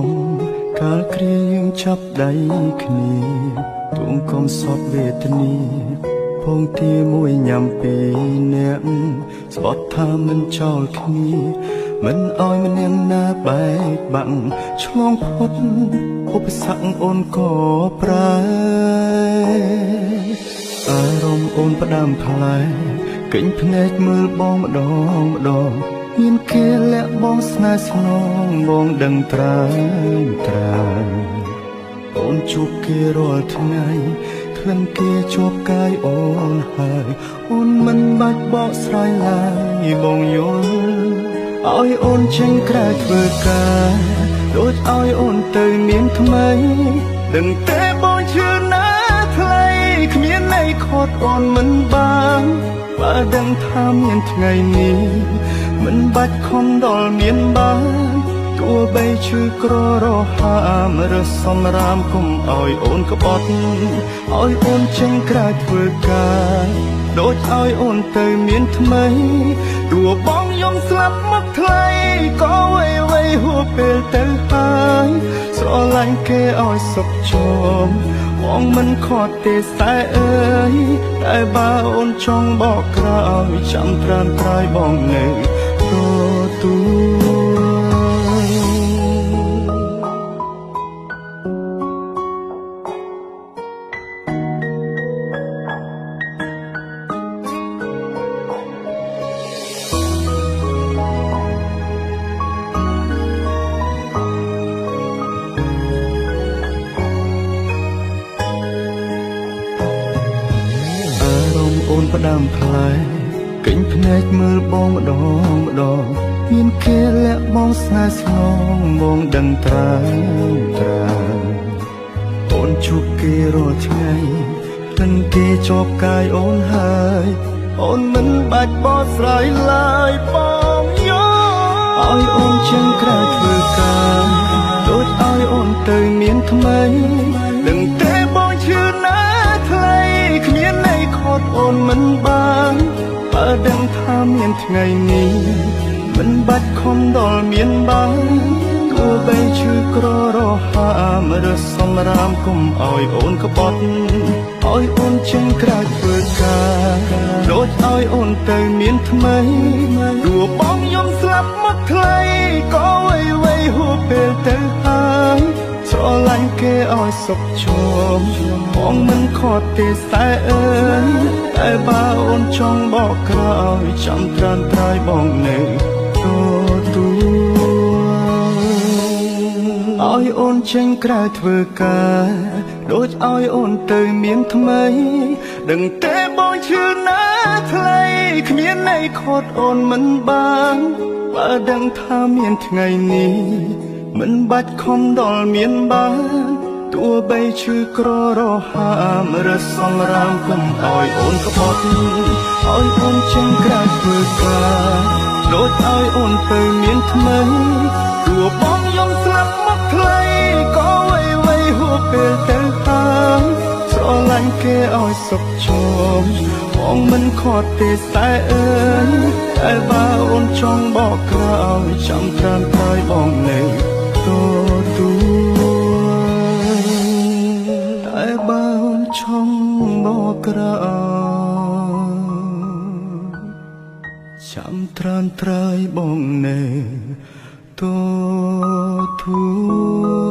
ងកាលគ្រាយើងចាប់ដៃគ្នាទួងកុំសពវេទនាពងទាមួយញ៉ាំពីរនាក់ស្បត់ថាមិនចោលគ្នាមិនអោយម្នាក់ណាបែកបាក់ឆ្លងផុតឧបសគ្គអូនក៏ប្រើអារម្មណ៍អូនផ្ដាំផ្លែកេញភ្នែកមើលបងម្ដងម្ដងមានគេលាក់បងស្នេហ៍ស្នងបងដឹងត្រើយត្រើយអូនជួបគេរាល់ថ្ងៃក្លិនគេជាប់កាយអូនហើយអូនមិនបាច់បកស្រាយឡើយបងយល់ឲ្យអូនចេញក្រៅធ្វើការដូចឲ្យអូនទៅមានថ្មីដឹងទេបងជឿណាថ្លៃគ្មានន័យខត់អូនមិនបានបើដឹងថាមានថ្ងៃនេះមិនបាច់ខំដល់មានបានទោះបីឈឺក្ររហាមរើសសំរាមកុំឲ្យអូនក្បត់ឲ្យអូនចេញក្រៅធ្វើការដូចឲ្យអូនទៅមានថ្មីទោះបងយំស្លាប់មកថ្លៃក៏វៃហួសពេលទៅហើយស្រឡាញ់គេឲ្យសុខជមបងមិនខត់ទេសែអើយតែបើអូនចង់បកក្រោយចាំត្រាំត្រាយបងនៅទទួលអូនផ្ដាំផ្លែកេញភ្នែកមើលបងម្ដងម្ដងមានគេលាក់បងស្នេហ៍ស្នងបងដឹងត្រើយត្រើយអូនជួបគេរាល់ថ្ងៃក្លិនគេជាប់កាយអូនហើយអូនមិនបាច់បកស្រាយឡើយបងយល់ឲ្យអូនចេញក្រៅធ្វើការដូចឲ្យអូនទៅមានថ្មីដឹងទេបងជឿណាថ្លៃគ្មានន័យខត់អូនមិនបានបើដឹងថាមានថ្ងៃនេះមិនបាច់ខំដល់មានបានទោះបីឈឺក្ររហាមរើសសំរាមកុំឲ្យអូនក្បត់ឲ្យអូនចេញក្រៅធ្វើការដូចឲ្យអូនទៅមានថ្មីទោះបងយំស្លាប់មកថ្លៃក៏វៃហួសពេលទៅហើយស្រឡាញ់គេឲ្យសុខជមបងមិនខត់ទេសែអើយតែបើអូនចង់បកក្រោយចាំត្រាំត្រាយបងនៅទទួលឲ្យអូនចេញក្រៅធ្វើការដូចឲ្យអូនទៅមានថ្មីដឹងទេបងជឿណាថ្លៃគ្មានន័យខត់អូនមិនបានបើដឹងថាមានថ្ងៃនេះមិនបាច់ខំដល់មានបានទោះបីឈឺក្ររហាមរើសសំរាមកុំឲ្យអូនក្បត់ឲ្យអូនចេញក្រៅធ្វើការដូចឲ្យអូនទៅមានថ្មីទោះបងយំស្លាប់មកថ្លៃក៏វៃហួសពេលទៅហើយស្រឡាញ់គេឲ្យសុខជមបងមិនខត់ទេសែអើយតែបើអូនចង់បកក្រោយចាំត្រាំត្រើយបងនៅទទួលតែបើអូនចង់បកក្រោយចាំត្រាំត្រើយបងនៅទទួល